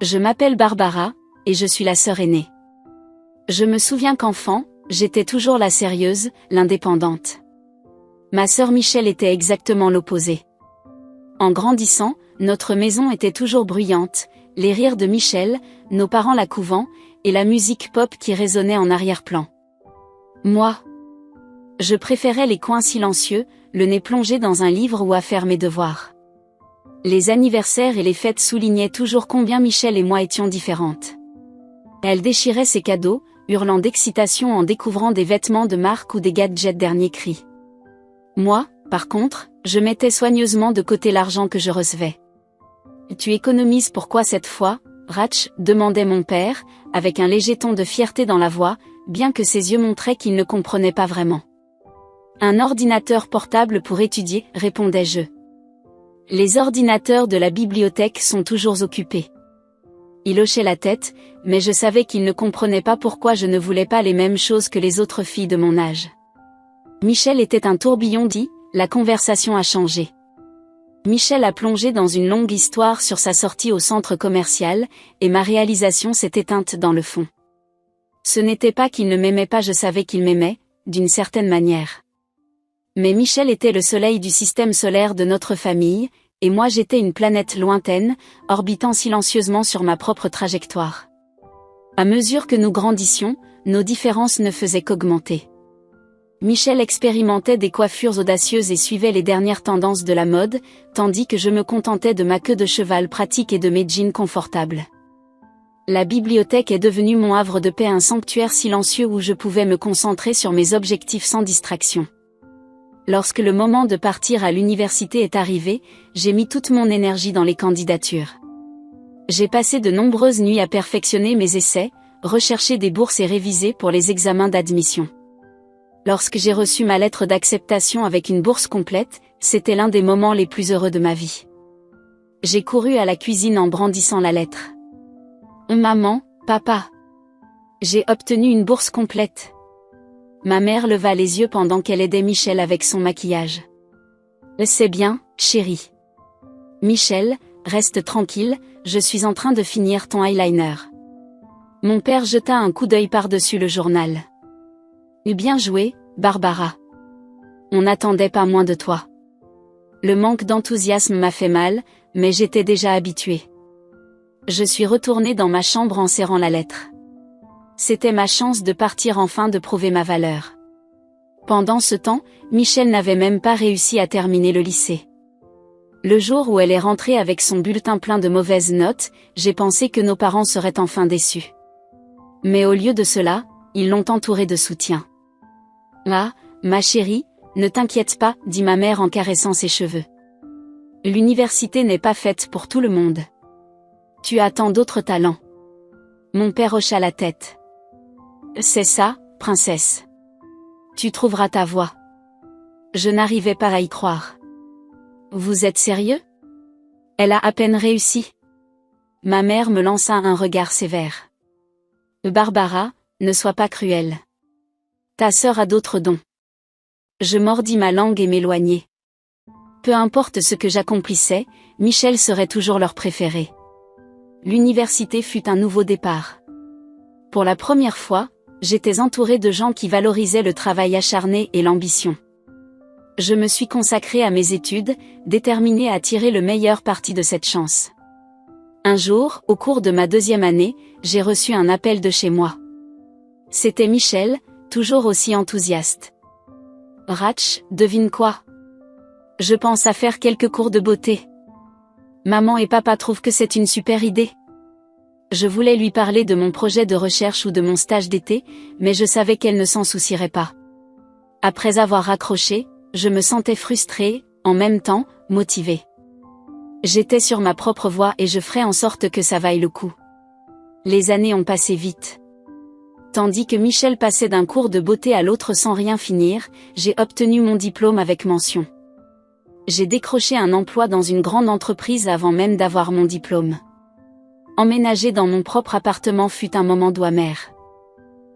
Je m'appelle Barbara, et je suis la sœur aînée. Je me souviens qu'enfant, j'étais toujours la sérieuse, l'indépendante. Ma sœur Michelle était exactement l'opposé. En grandissant, notre maison était toujours bruyante, les rires de Michelle, nos parents la couvant, et la musique pop qui résonnait en arrière-plan. Moi, je préférais les coins silencieux, le nez plongé dans un livre ou à faire mes devoirs. Les anniversaires et les fêtes soulignaient toujours combien Michelle et moi étions différentes. Elle déchirait ses cadeaux, hurlant d'excitation en découvrant des vêtements de marque ou des gadgets dernier cri. Moi, par contre, je mettais soigneusement de côté l'argent que je recevais. « Tu économises pourquoi cette fois, Ratch ?» demandait mon père, avec un léger ton de fierté dans la voix, bien que ses yeux montraient qu'il ne comprenait pas vraiment. « Un ordinateur portable pour étudier, répondais-je. Les ordinateurs de la bibliothèque sont toujours occupés. Il hochait la tête, mais je savais qu'il ne comprenait pas pourquoi je ne voulais pas les mêmes choses que les autres filles de mon âge. Michelle était un tourbillon dit, la conversation a changé. Michelle a plongé dans une longue histoire sur sa sortie au centre commercial, et ma réalisation s'est éteinte dans le fond. Ce n'était pas qu'il ne m'aimait pas, je savais qu'il m'aimait, d'une certaine manière. Mais Michelle était le soleil du système solaire de notre famille, et moi j'étais une planète lointaine, orbitant silencieusement sur ma propre trajectoire. À mesure que nous grandissions, nos différences ne faisaient qu'augmenter. Michelle expérimentait des coiffures audacieuses et suivait les dernières tendances de la mode, tandis que je me contentais de ma queue de cheval pratique et de mes jeans confortables. La bibliothèque est devenue mon havre de paix, un sanctuaire silencieux où je pouvais me concentrer sur mes objectifs sans distraction. Lorsque le moment de partir à l'université est arrivé, j'ai mis toute mon énergie dans les candidatures. J'ai passé de nombreuses nuits à perfectionner mes essais, rechercher des bourses et réviser pour les examens d'admission. Lorsque j'ai reçu ma lettre d'acceptation avec une bourse complète, c'était l'un des moments les plus heureux de ma vie. J'ai couru à la cuisine en brandissant la lettre. « Maman, papa, j'ai obtenu une bourse complète. » Ma mère leva les yeux pendant qu'elle aidait Michelle avec son maquillage. « C'est bien, chérie. Michelle, reste tranquille, je suis en train de finir ton eyeliner. » Mon père jeta un coup d'œil par-dessus le journal. « Bien joué, Barbara. On n'attendait pas moins de toi. » Le manque d'enthousiasme m'a fait mal, mais j'étais déjà habituée. Je suis retournée dans ma chambre en serrant la lettre. C'était ma chance de partir enfin, de prouver ma valeur. Pendant ce temps, Michelle n'avait même pas réussi à terminer le lycée. Le jour où elle est rentrée avec son bulletin plein de mauvaises notes, j'ai pensé que nos parents seraient enfin déçus. Mais au lieu de cela, ils l'ont entourée de soutien. « Ah, ma chérie, ne t'inquiète pas, » dit ma mère en caressant ses cheveux. « L'université n'est pas faite pour tout le monde. Tu as tant d'autres talents. » Mon père hocha la tête. « C'est ça, princesse. Tu trouveras ta voie. » Je n'arrivais pas à y croire. « Vous êtes sérieux ? Elle a à peine réussi. » Ma mère me lança un regard sévère. « Barbara, ne sois pas cruelle. Ta sœur a d'autres dons. » Je mordis ma langue et m'éloignai. Peu importe ce que j'accomplissais, Michelle serait toujours leur préférée. L'université fut un nouveau départ. Pour la première fois, j'étais entourée de gens qui valorisaient le travail acharné et l'ambition. Je me suis consacrée à mes études, déterminée à tirer le meilleur parti de cette chance. Un jour, au cours de ma 2e année, j'ai reçu un appel de chez moi. C'était Michelle, toujours aussi enthousiaste. « Ratch, devine quoi ? Je pense à faire quelques cours de beauté. Maman et papa trouvent que c'est une super idée. » Je voulais lui parler de mon projet de recherche ou de mon stage d'été, mais je savais qu'elle ne s'en soucierait pas. Après avoir raccroché, je me sentais frustrée, en même temps, motivée. J'étais sur ma propre voie et je ferais en sorte que ça vaille le coup. Les années ont passé vite. Tandis que Michelle passait d'un cours de beauté à l'autre sans rien finir, j'ai obtenu mon diplôme avec mention. J'ai décroché un emploi dans une grande entreprise avant même d'avoir mon diplôme. Emménager dans mon propre appartement fut un moment doux amer.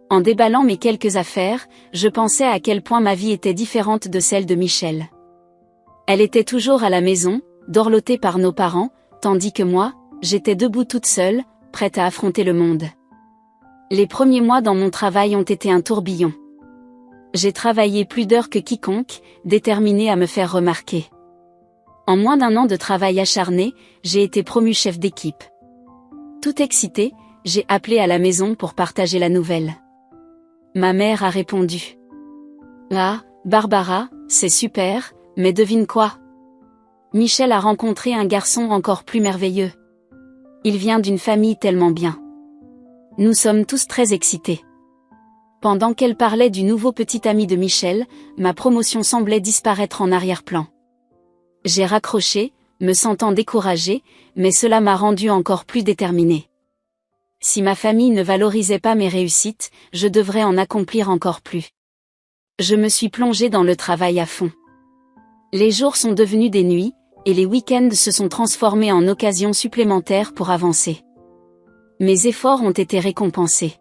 En déballant mes quelques affaires, je pensais à quel point ma vie était différente de celle de Michelle. Elle était toujours à la maison, dorlotée par nos parents, tandis que moi, j'étais debout toute seule, prête à affronter le monde. Les premiers mois dans mon travail ont été un tourbillon. J'ai travaillé plus d'heures que quiconque, déterminé à me faire remarquer. En moins d'1 an de travail acharné, j'ai été promu chef d'équipe. Tout excité, j'ai appelé à la maison pour partager la nouvelle. Ma mère a répondu. Ah, Barbara, c'est super, mais devine quoi? Michel a rencontré un garçon encore plus merveilleux. Il vient d'une famille tellement bien. Nous sommes tous très excités. Pendant qu'elle parlait du nouveau petit ami de Michel, ma promotion semblait disparaître en arrière-plan. J'ai raccroché, me sentant découragée, mais cela m'a rendue encore plus déterminée. Si ma famille ne valorisait pas mes réussites, je devrais en accomplir encore plus. Je me suis plongée dans le travail à fond. Les jours sont devenus des nuits, et les week-ends se sont transformés en occasions supplémentaires pour avancer. Mes efforts ont été récompensés.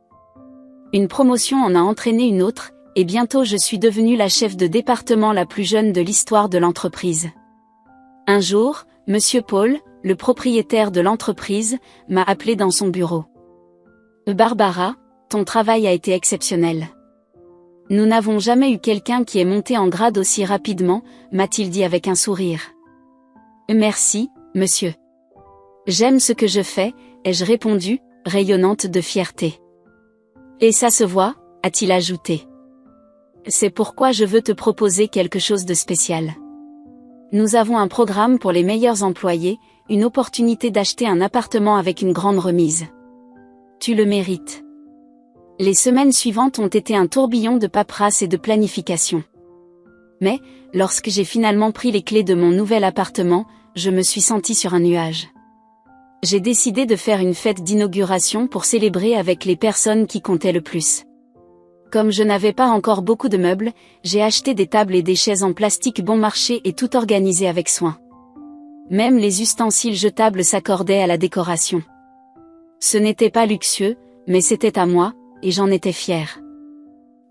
Une promotion en a entraîné une autre, et bientôt je suis devenue la chef de département la plus jeune de l'histoire de l'entreprise. Un jour, Monsieur Paul, le propriétaire de l'entreprise, m'a appelé dans son bureau. Barbara, ton travail a été exceptionnel. Nous n'avons jamais eu quelqu'un qui est monté en grade aussi rapidement, m'a-t-il dit avec un sourire. Merci, monsieur. J'aime ce que je fais, ai-je répondu, rayonnante de fierté. Et ça se voit, a-t-il ajouté. C'est pourquoi je veux te proposer quelque chose de spécial. Nous avons un programme pour les meilleurs employés, une opportunité d'acheter un appartement avec une grande remise. Tu le mérites. Les semaines suivantes ont été un tourbillon de paperasse et de planification. Mais, lorsque j'ai finalement pris les clés de mon nouvel appartement, je me suis sentie sur un nuage. J'ai décidé de faire une fête d'inauguration pour célébrer avec les personnes qui comptaient le plus. Comme je n'avais pas encore beaucoup de meubles, j'ai acheté des tables et des chaises en plastique bon marché et tout organisé avec soin. Même les ustensiles jetables s'accordaient à la décoration. Ce n'était pas luxueux, mais c'était à moi, et j'en étais fière.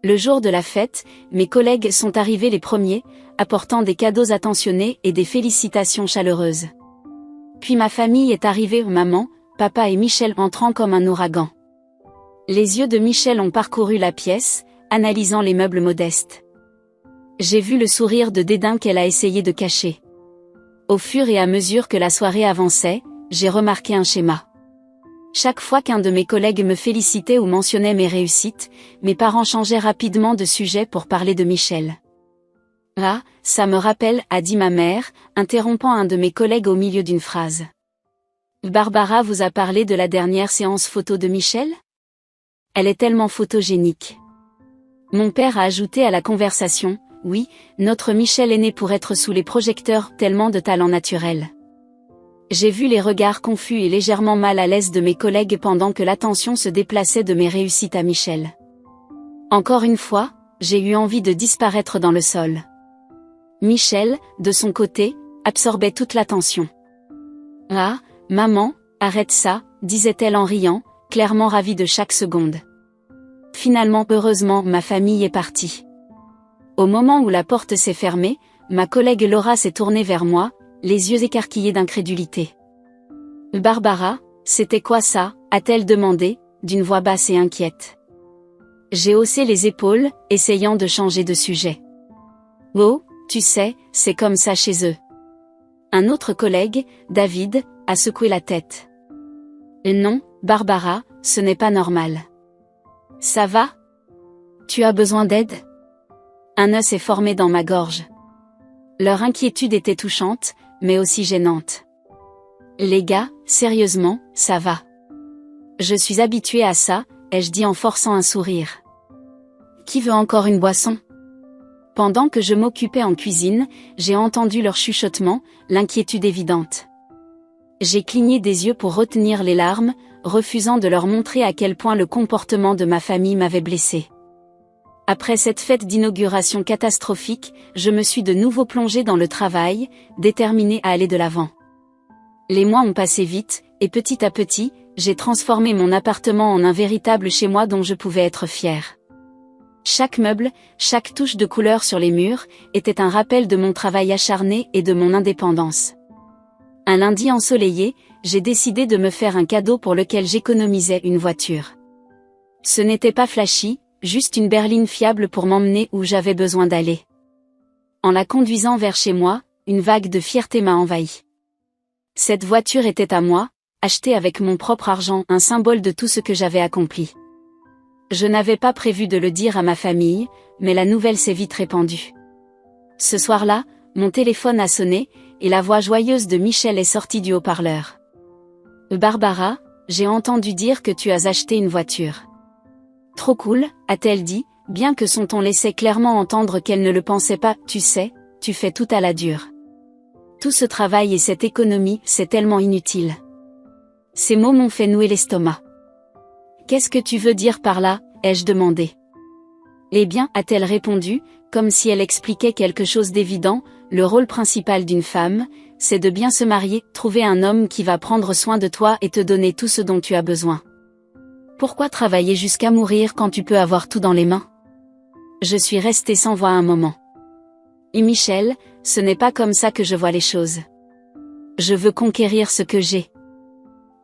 Le jour de la fête, mes collègues sont arrivés les premiers, apportant des cadeaux attentionnés et des félicitations chaleureuses. Puis ma famille est arrivée, maman, papa et Michel entrant comme un ouragan. Les yeux de Michel ont parcouru la pièce, analysant les meubles modestes. J'ai vu le sourire de dédain qu'elle a essayé de cacher. Au fur et à mesure que la soirée avançait, j'ai remarqué un schéma. Chaque fois qu'un de mes collègues me félicitait ou mentionnait mes réussites, mes parents changeaient rapidement de sujet pour parler de Michel. Ah, ça me rappelle, a dit ma mère, interrompant un de mes collègues au milieu d'une phrase. Barbara vous a parlé de la dernière séance photo de Michel? Elle est tellement photogénique. Mon père a ajouté à la conversation, oui, notre Michel est né pour être sous les projecteurs, tellement de talent naturel. J'ai vu les regards confus et légèrement mal à l'aise de mes collègues pendant que l'attention se déplaçait de mes réussites à Michel. Encore une fois, j'ai eu envie de disparaître dans le sol. Michel, de son côté, absorbait toute l'attention. Ah, maman, arrête ça, disait-elle en riant, clairement ravie de chaque seconde. Finalement, heureusement, ma famille est partie. Au moment où la porte s'est fermée, ma collègue Laura s'est tournée vers moi, les yeux écarquillés d'incrédulité. Barbara, c'était quoi ça, a-t-elle demandé, d'une voix basse et inquiète. J'ai haussé les épaules, essayant de changer de sujet. Oh, tu sais, c'est comme ça chez eux. Un autre collègue, David, a secoué la tête. Non, Barbara, ce n'est pas normal. Ça va? Tu as besoin d'aide? Un nœud s'est formé dans ma gorge. Leur inquiétude était touchante, mais aussi gênante. Les gars, sérieusement, ça va. Je suis habituée à ça, ai-je dit en forçant un sourire. Qui veut encore une boisson? Pendant que je m'occupais en cuisine, j'ai entendu leur chuchotement, l'inquiétude évidente. J'ai cligné des yeux pour retenir les larmes, refusant de leur montrer à quel point le comportement de ma famille m'avait blessée. Après cette fête d'inauguration catastrophique, je me suis de nouveau plongée dans le travail, déterminée à aller de l'avant. Les mois ont passé vite, et petit à petit, j'ai transformé mon appartement en un véritable chez-moi dont je pouvais être fière. Chaque meuble, chaque touche de couleur sur les murs, était un rappel de mon travail acharné et de mon indépendance. Un lundi ensoleillé, j'ai décidé de me faire un cadeau pour lequel j'économisais une voiture. Ce n'était pas flashy, juste une berline fiable pour m'emmener où j'avais besoin d'aller. En la conduisant vers chez moi, une vague de fierté m'a envahi. Cette voiture était à moi, achetée avec mon propre argent, un symbole de tout ce que j'avais accompli. Je n'avais pas prévu de le dire à ma famille, mais la nouvelle s'est vite répandue. Ce soir-là, mon téléphone a sonné, et la voix joyeuse de Michel est sortie du haut-parleur. « Barbara, j'ai entendu dire que tu as acheté une voiture. »« Trop cool », a-t-elle dit, bien que son ton laissait clairement entendre qu'elle ne le pensait pas. « Tu sais, tu fais tout à la dure. Tout ce travail et cette économie, c'est tellement inutile. » Ces mots m'ont fait nouer l'estomac. « Qu'est-ce que tu veux dire par là ?» ai-je demandé. « Eh bien, a-t-elle répondu, comme si elle expliquait quelque chose d'évident, le rôle principal d'une femme, c'est de bien se marier, trouver un homme qui va prendre soin de toi et te donner tout ce dont tu as besoin. Pourquoi travailler jusqu'à mourir quand tu peux avoir tout dans les mains ? » Je suis restée sans voix un moment. « Et Michel, ce n'est pas comme ça que je vois les choses. Je veux conquérir ce que j'ai.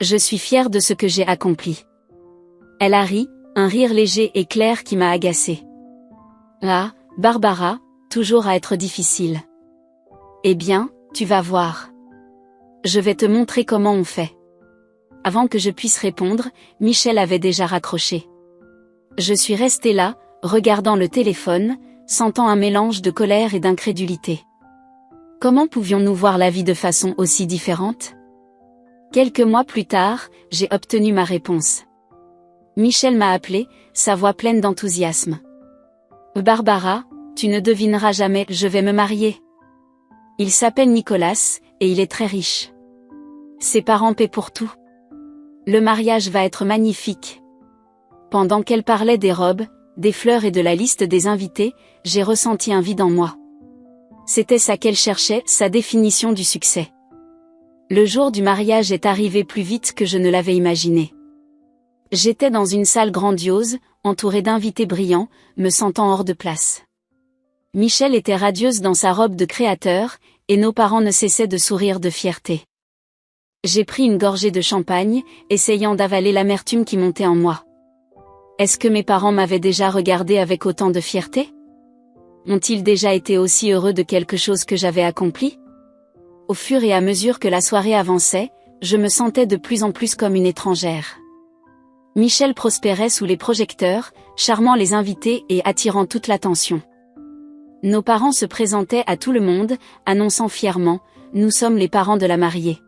Je suis fière de ce que j'ai accompli. » Elle a ri, un rire léger et clair qui m'a agacée. « Ah, Barbara, toujours à être difficile. Eh bien, tu vas voir. Je vais te montrer comment on fait. » Avant que je puisse répondre, Michel avait déjà raccroché. Je suis restée là, regardant le téléphone, sentant un mélange de colère et d'incrédulité. Comment pouvions-nous voir la vie de façon aussi différente ? Quelques mois plus tard, j'ai obtenu ma réponse. Michel m'a appelé, sa voix pleine d'enthousiasme. « Barbara, tu ne devineras jamais, je vais me marier. Il s'appelle Nicolas, et il est très riche. Ses parents paient pour tout. Le mariage va être magnifique. » Pendant qu'elle parlait des robes, des fleurs et de la liste des invités, j'ai ressenti un vide en moi. C'était ça qu'elle cherchait, sa définition du succès. Le jour du mariage est arrivé plus vite que je ne l'avais imaginé. J'étais dans une salle grandiose, entourée d'invités brillants, me sentant hors de place. Michel était radieuse dans sa robe de créateur, et nos parents ne cessaient de sourire de fierté. J'ai pris une gorgée de champagne, essayant d'avaler l'amertume qui montait en moi. Est-ce que mes parents m'avaient déjà regardé avec autant de fierté ? Ont-ils déjà été aussi heureux de quelque chose que j'avais accompli ? Au fur et à mesure que la soirée avançait, je me sentais de plus en plus comme une étrangère. Michel prospérait sous les projecteurs, charmant les invités et attirant toute l'attention. Nos parents se présentaient à tout le monde, annonçant fièrement « Nous sommes les parents de la mariée ».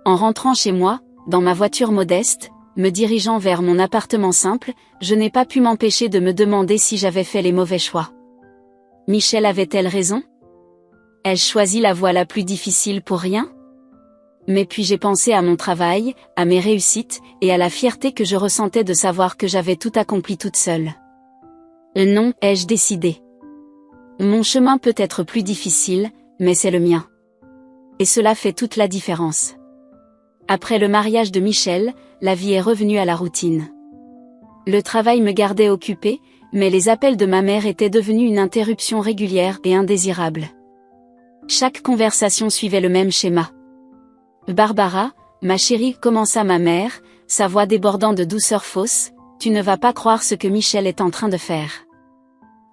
En rentrant chez moi, dans ma voiture modeste, me dirigeant vers mon appartement simple, je n'ai pas pu m'empêcher de me demander si j'avais fait les mauvais choix. Michel avait-elle raison ? Ai-je choisi la voie la plus difficile pour rien ? Mais puis j'ai pensé à mon travail, à mes réussites, et à la fierté que je ressentais de savoir que j'avais tout accompli toute seule. Non, ai-je décidé. Mon chemin peut être plus difficile, mais c'est le mien. Et cela fait toute la différence. Après le mariage de Michel, la vie est revenue à la routine. Le travail me gardait occupée, mais les appels de ma mère étaient devenus une interruption régulière et indésirable. Chaque conversation suivait le même schéma. « Barbara, ma chérie, » commença ma mère, sa voix débordant de douceur fausse, « tu ne vas pas croire ce que Michel est en train de faire. »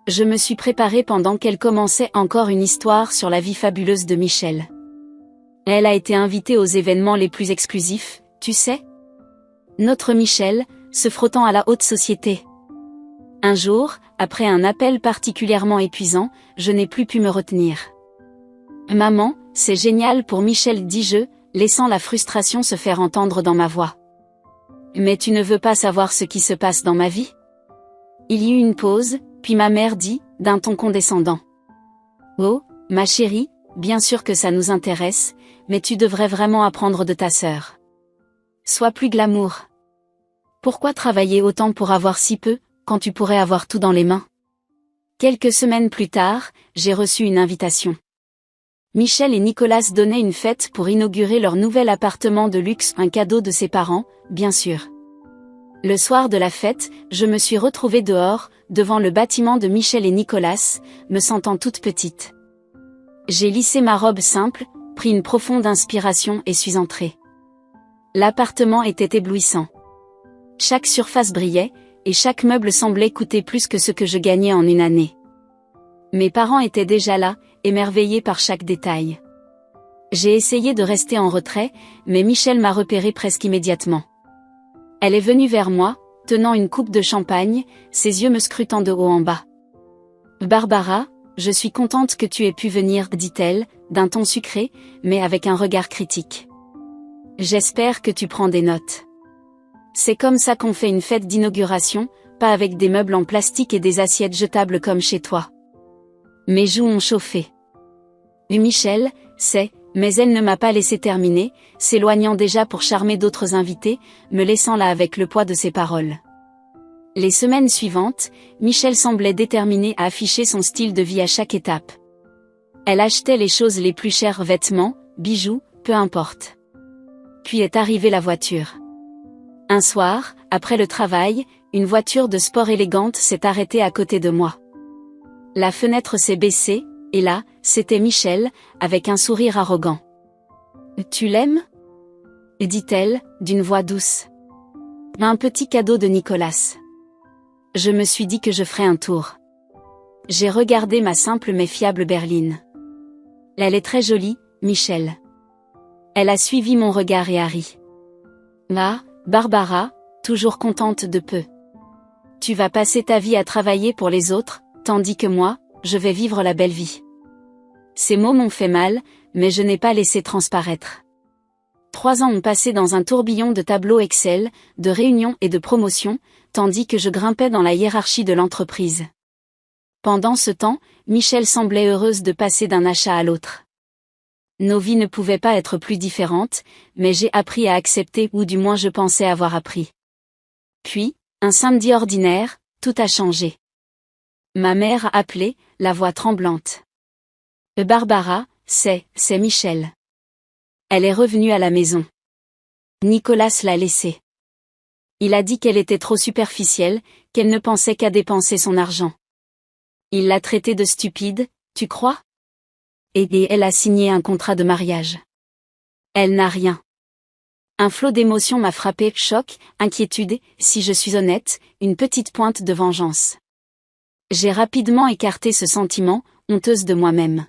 Je me suis préparée pendant qu'elle commençait encore une histoire sur la vie fabuleuse de Michel. Elle a été invitée aux événements les plus exclusifs, tu sais ? Notre Michel, se frottant à la haute société. Un jour, après un appel particulièrement épuisant, je n'ai plus pu me retenir. « Maman, c'est génial pour Michel » dis-je, laissant la frustration se faire entendre dans ma voix. « Mais tu ne veux pas savoir ce qui se passe dans ma vie ?» Il y eut une pause, puis ma mère dit, d'un ton condescendant. « Oh, ma chérie, bien sûr que ça nous intéresse, mais tu devrais vraiment apprendre de ta sœur. Sois plus glamour. Pourquoi travailler autant pour avoir si peu, quand tu pourrais avoir tout dans les mains ?» Quelques semaines plus tard, j'ai reçu une invitation. Michel et Nicolas donnaient une fête pour inaugurer leur nouvel appartement de luxe, un cadeau de ses parents, bien sûr. Le soir de la fête, je me suis retrouvée dehors, devant le bâtiment de Michel et Nicolas, me sentant toute petite. J'ai lissé ma robe simple, pris une profonde inspiration et suis entrée. L'appartement était éblouissant. Chaque surface brillait, et chaque meuble semblait coûter plus que ce que je gagnais en une année. Mes parents étaient déjà là, émerveillés par chaque détail. J'ai essayé de rester en retrait, mais Michel m'a repéré presque immédiatement. Elle est venue vers moi, tenant une coupe de champagne, ses yeux me scrutant de haut en bas. « Barbara, je suis contente que tu aies pu venir, dit-elle, d'un ton sucré, mais avec un regard critique. J'espère que tu prends des notes. C'est comme ça qu'on fait une fête d'inauguration, pas avec des meubles en plastique et des assiettes jetables comme chez toi. » Mes joues ont chauffé. Et Michel, mais elle ne m'a pas laissé terminer, s'éloignant déjà pour charmer d'autres invités, me laissant là avec le poids de ses paroles. Les semaines suivantes, Michel semblait déterminée à afficher son style de vie à chaque étape. Elle achetait les choses les plus chères, vêtements, bijoux, peu importe. Puis est arrivée la voiture. Un soir, après le travail, une voiture de sport élégante s'est arrêtée à côté de moi. La fenêtre s'est baissée, et là, c'était Michel, avec un sourire arrogant. « Tu l'aimes ?» dit-elle, d'une voix douce. « Un petit cadeau de Nicolas. » Je me suis dit que je ferais un tour. J'ai regardé ma simple mais fiable berline. « Elle est très jolie, Michel. » Elle a suivi mon regard et a ri. « Ah, Barbara, toujours contente de peu. Tu vas passer ta vie à travailler pour les autres, tandis que moi, je vais vivre la belle vie. » Ces mots m'ont fait mal, mais je n'ai pas laissé transparaître. 3 ans ont passé dans un tourbillon de tableaux Excel, de réunions et de promotions, tandis que je grimpais dans la hiérarchie de l'entreprise. Pendant ce temps, Michel semblait heureuse de passer d'un achat à l'autre. Nos vies ne pouvaient pas être plus différentes, mais j'ai appris à accepter, ou du moins je pensais avoir appris. Puis, un samedi ordinaire, tout a changé. Ma mère a appelé, la voix tremblante. « Barbara, c'est Michel. » Elle est revenue à la maison. Nicolas l'a laissée. Il a dit qu'elle était trop superficielle, qu'elle ne pensait qu'à dépenser son argent. Il l'a traitée de stupide, tu crois? Et elle a signé un contrat de mariage. Elle n'a rien. Un flot d'émotions m'a frappé, choc, inquiétude, si je suis honnête, une petite pointe de vengeance. J'ai rapidement écarté ce sentiment, honteuse de moi-même.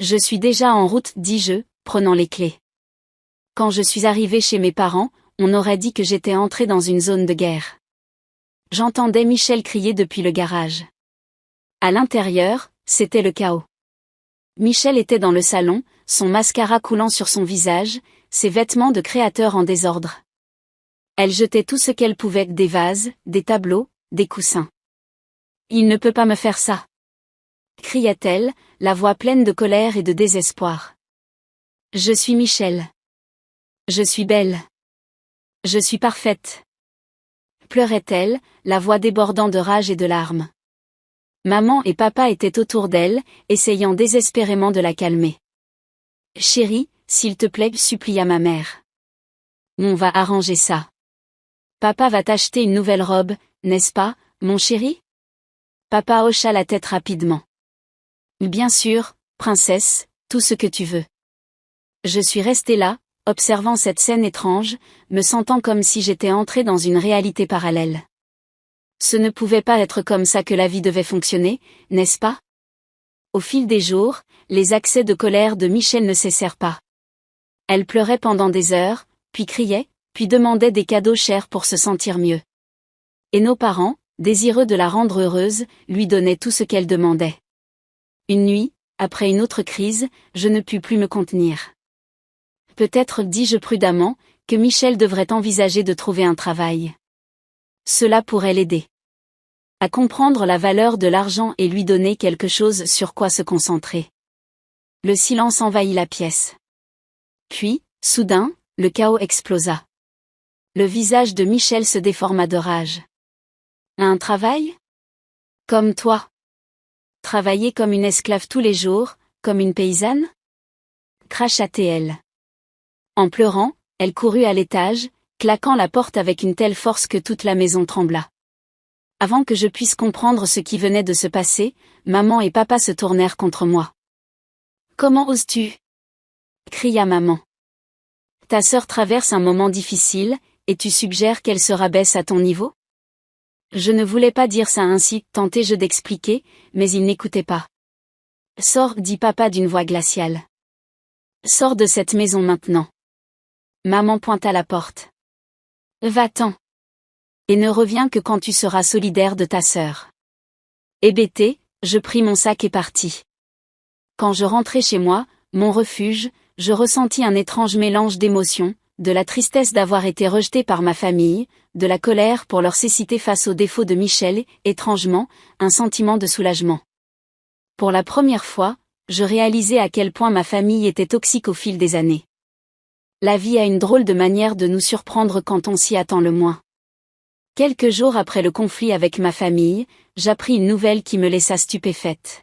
Je suis déjà en route, dis-je, prenant les clés. Quand je suis arrivée chez mes parents, on aurait dit que j'étais entrée dans une zone de guerre. J'entendais Michel crier depuis le garage. À l'intérieur, c'était le chaos. Michel était dans le salon, son mascara coulant sur son visage, ses vêtements de créateur en désordre. Elle jetait tout ce qu'elle pouvait, des vases, des tableaux, des coussins. « Il ne peut pas me faire ça !» criait-elle, la voix pleine de colère et de désespoir. « Je suis Michel. Je suis belle. Je suis parfaite. » pleurait-elle, la voix débordant de rage et de larmes. Maman et papa étaient autour d'elle, essayant désespérément de la calmer. « Chérie, s'il te plaît, supplia ma mère. On va arranger ça. Papa va t'acheter une nouvelle robe, n'est-ce pas, mon chéri ? » Papa hocha la tête rapidement. « Bien sûr, princesse, tout ce que tu veux. » Je suis restée là, observant cette scène étrange, me sentant comme si j'étais entrée dans une réalité parallèle. Ce ne pouvait pas être comme ça que la vie devait fonctionner, n'est-ce pas? Au fil des jours, les accès de colère de Michel ne cessèrent pas. Elle pleurait pendant des heures, puis criait, puis demandait des cadeaux chers pour se sentir mieux. Et nos parents, désireux de la rendre heureuse, lui donnaient tout ce qu'elle demandait. Une nuit, après une autre crise, je ne pus plus me contenir. Peut-être, dis-je prudemment, que Michel devrait envisager de trouver un travail. Cela pourrait l'aider à comprendre la valeur de l'argent et lui donner quelque chose sur quoi se concentrer. Le silence envahit la pièce. Puis, soudain, le chaos explosa. Le visage de Michel se déforma de rage. Un travail? Comme toi? Travailler comme une esclave tous les jours, comme une paysanne? Cracha-t-elle. En pleurant, elle courut à l'étage, claquant la porte avec une telle force que toute la maison trembla. Avant que je puisse comprendre ce qui venait de se passer, maman et papa se tournèrent contre moi. « Comment oses-tu » cria maman. Ta sœur traverse un moment difficile, et tu suggères qu'elle se rabaisse à ton niveau? Je ne voulais pas dire ça ainsi, tentai-je d'expliquer, mais il n'écoutait pas. Sors, dit papa d'une voix glaciale. Sors de cette maison maintenant. Maman pointe à la porte. Va-t'en. Et ne reviens que quand tu seras solidaire de ta sœur. Hébété, je pris mon sac et partis. Quand je rentrai chez moi, mon refuge, je ressentis un étrange mélange d'émotions, de la tristesse d'avoir été rejetée par ma famille, de la colère pour leur cécité face aux défauts de Michel et, étrangement, un sentiment de soulagement. Pour la première fois, je réalisais à quel point ma famille était toxique au fil des années. La vie a une drôle de manière de nous surprendre quand on s'y attend le moins. Quelques jours après le conflit avec ma famille, j'appris une nouvelle qui me laissa stupéfaite.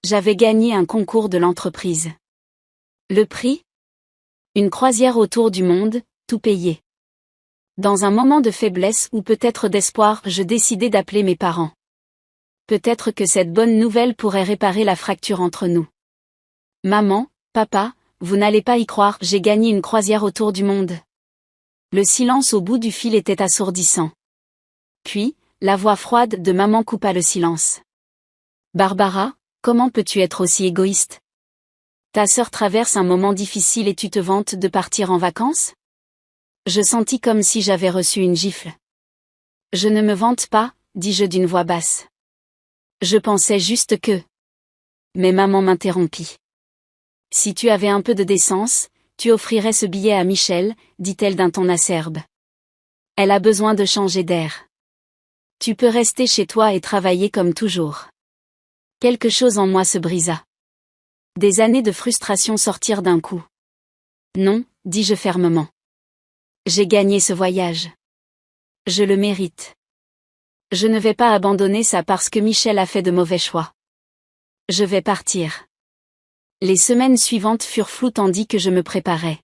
J'avais gagné un concours de l'entreprise. Le prix? Une croisière autour du monde, tout payé. Dans un moment de faiblesse ou peut-être d'espoir, je décidai d'appeler mes parents. Peut-être que cette bonne nouvelle pourrait réparer la fracture entre nous. Maman, papa, vous n'allez pas y croire, j'ai gagné une croisière autour du monde. Le silence au bout du fil était assourdissant. Puis, la voix froide de maman coupa le silence. Barbara, comment peux-tu être aussi égoïste? Ta sœur traverse un moment difficile et tu te vantes de partir en vacances? Je sentis comme si j'avais reçu une gifle. Je ne me vante pas, dis-je d'une voix basse. Je pensais juste que... Mais maman m'interrompit. Si tu avais un peu de décence, tu offrirais ce billet à Michel, dit-elle d'un ton acerbe. Elle a besoin de changer d'air. Tu peux rester chez toi et travailler comme toujours. Quelque chose en moi se brisa. Des années de frustration sortirent d'un coup. Non, dis-je fermement. J'ai gagné ce voyage. Je le mérite. Je ne vais pas abandonner ça parce que Michel a fait de mauvais choix. Je vais partir. Les semaines suivantes furent floues tandis que je me préparais.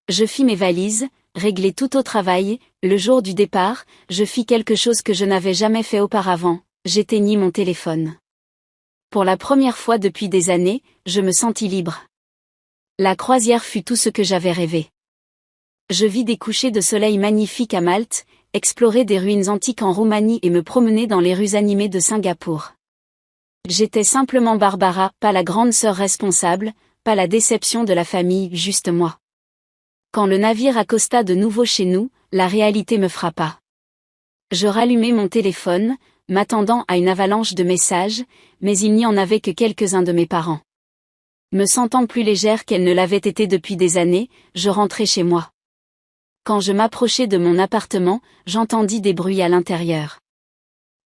Je fis mes valises, réglai tout au travail, le jour du départ, je fis quelque chose que je n'avais jamais fait auparavant, j'éteignis mon téléphone. Pour la première fois depuis des années, je me sentis libre. La croisière fut tout ce que j'avais rêvé. Je vis des couchers de soleil magnifiques à Malte, explorer des ruines antiques en Roumanie et me promener dans les rues animées de Singapour. J'étais simplement Barbara, pas la grande sœur responsable, pas la déception de la famille, juste moi. Quand le navire accosta de nouveau chez nous, la réalité me frappa. Je rallumai mon téléphone, m'attendant à une avalanche de messages, mais il n'y en avait que quelques-uns de mes parents. Me sentant plus légère qu'elle ne l'avait été depuis des années, je rentrai chez moi. Quand je m'approchai de mon appartement, j'entendis des bruits à l'intérieur.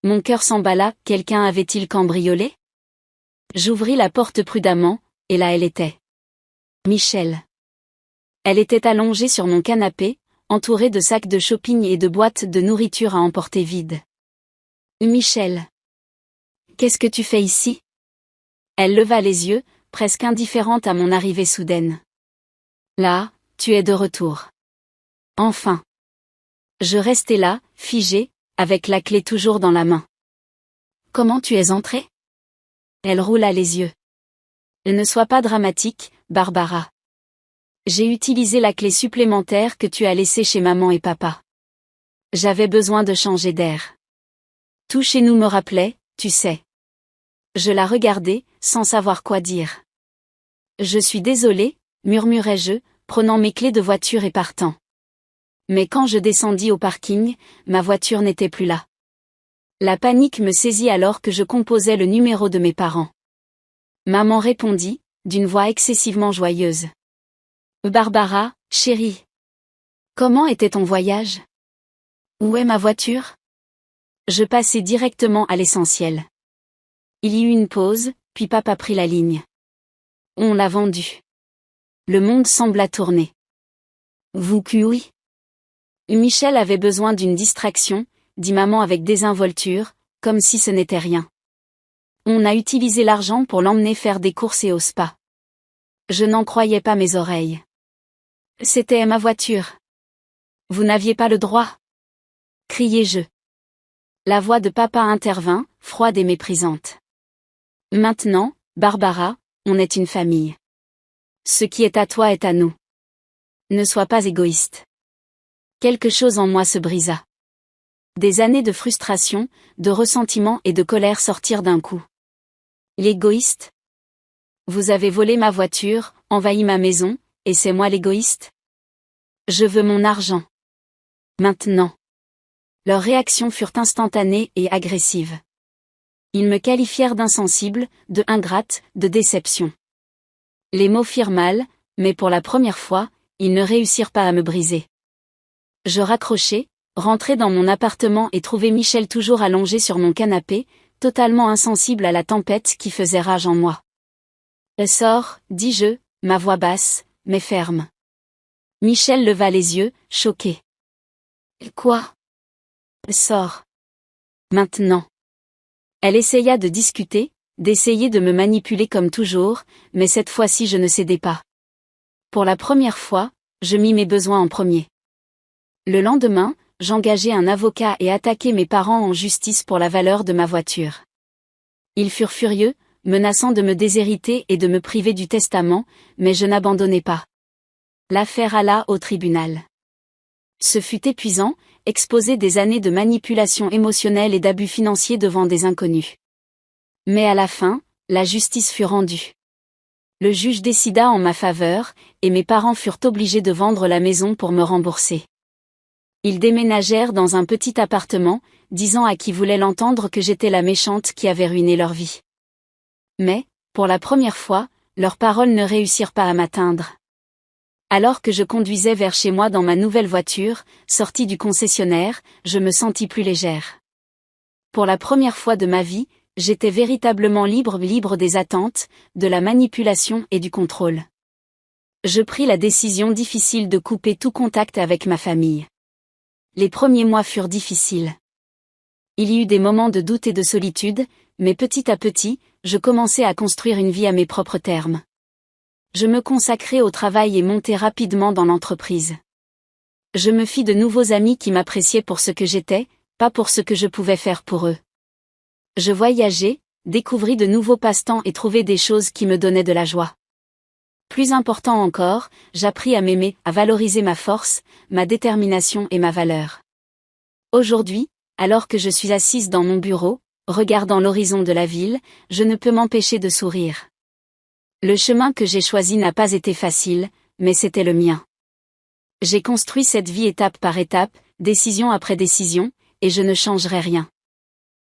Mon cœur s'emballa, quelqu'un avait-il cambriolé? J'ouvris la porte prudemment, et là elle était. Michel. Elle était allongée sur mon canapé, entourée de sacs de shopping et de boîtes de nourriture à emporter vides. Michel. Qu'est-ce que tu fais ici? Elle leva les yeux, presque indifférente à mon arrivée soudaine. Là, tu es de retour. Enfin. Je restais là, figée, avec la clé toujours dans la main. Comment tu es entrée? Elle roula les yeux. Ne sois pas dramatique, Barbara. J'ai utilisé la clé supplémentaire que tu as laissée chez maman et papa. J'avais besoin de changer d'air. Tout chez nous me rappelait, tu sais. Je la regardai, sans savoir quoi dire. Je suis désolée, murmurai-je, prenant mes clés de voiture et partant. Mais quand je descendis au parking, ma voiture n'était plus là. La panique me saisit alors que je composais le numéro de mes parents. Maman répondit, d'une voix excessivement joyeuse. Barbara, chérie. Comment était ton voyage? Où est ma voiture? Je passai directement à l'essentiel. Il y eut une pause, puis papa prit la ligne. On l'a vendue. Le monde sembla tourner. Vous oui. Michel avait besoin d'une distraction, dit maman avec désinvolture, comme si ce n'était rien. On a utilisé l'argent pour l'emmener faire des courses et au spa. Je n'en croyais pas mes oreilles. C'était ma voiture. Vous n'aviez pas le droit. Criai-je. La voix de papa intervint, froide et méprisante. Maintenant, Barbara, on est une famille. Ce qui est à toi est à nous. Ne sois pas égoïste. Quelque chose en moi se brisa. Des années de frustration, de ressentiment et de colère sortirent d'un coup. L'égoïste? Vous avez volé ma voiture, envahi ma maison, et c'est moi l'égoïste? Je veux mon argent. Maintenant. Leurs réactions furent instantanées et agressives. Ils me qualifièrent d'insensible, de ingrate, de déception. Les mots firent mal, mais pour la première fois, ils ne réussirent pas à me briser. Je raccrochai, rentrai dans mon appartement et trouvai Michel toujours allongé sur mon canapé, totalement insensible à la tempête qui faisait rage en moi. Sors, dis-je, ma voix basse, mais ferme. Michel leva les yeux, choqué. Quoi? Sors. Maintenant. Elle essaya de discuter, d'essayer de me manipuler comme toujours, mais cette fois-ci je ne cédai pas. Pour la première fois, je mis mes besoins en premier. Le lendemain, j'engageai un avocat et attaquai mes parents en justice pour la valeur de ma voiture. Ils furent furieux, menaçant de me déshériter et de me priver du testament, mais je n'abandonnai pas. L'affaire alla au tribunal. Ce fut épuisant, exposer des années de manipulation émotionnelle et d'abus financiers devant des inconnus. Mais à la fin, la justice fut rendue. Le juge décida en ma faveur, et mes parents furent obligés de vendre la maison pour me rembourser. Ils déménagèrent dans un petit appartement, disant à qui voulait l'entendre que j'étais la méchante qui avait ruiné leur vie. Mais, pour la première fois, leurs paroles ne réussirent pas à m'atteindre. Alors que je conduisais vers chez moi dans ma nouvelle voiture, sortie du concessionnaire, je me sentis plus légère. Pour la première fois de ma vie, j'étais véritablement libre des attentes, de la manipulation et du contrôle. Je pris la décision difficile de couper tout contact avec ma famille. Les premiers mois furent difficiles. Il y eut des moments de doute et de solitude, mais petit à petit, je commençai à construire une vie à mes propres termes. Je me consacrai au travail et montai rapidement dans l'entreprise. Je me fis de nouveaux amis qui m'appréciaient pour ce que j'étais, pas pour ce que je pouvais faire pour eux. Je voyageai, découvris de nouveaux passe-temps et trouvai des choses qui me donnaient de la joie. Plus important encore, j'appris à m'aimer, à valoriser ma force, ma détermination et ma valeur. Aujourd'hui, alors que je suis assise dans mon bureau, regardant l'horizon de la ville, je ne peux m'empêcher de sourire. Le chemin que j'ai choisi n'a pas été facile, mais c'était le mien. J'ai construit cette vie étape par étape, décision après décision, et je ne changerai rien.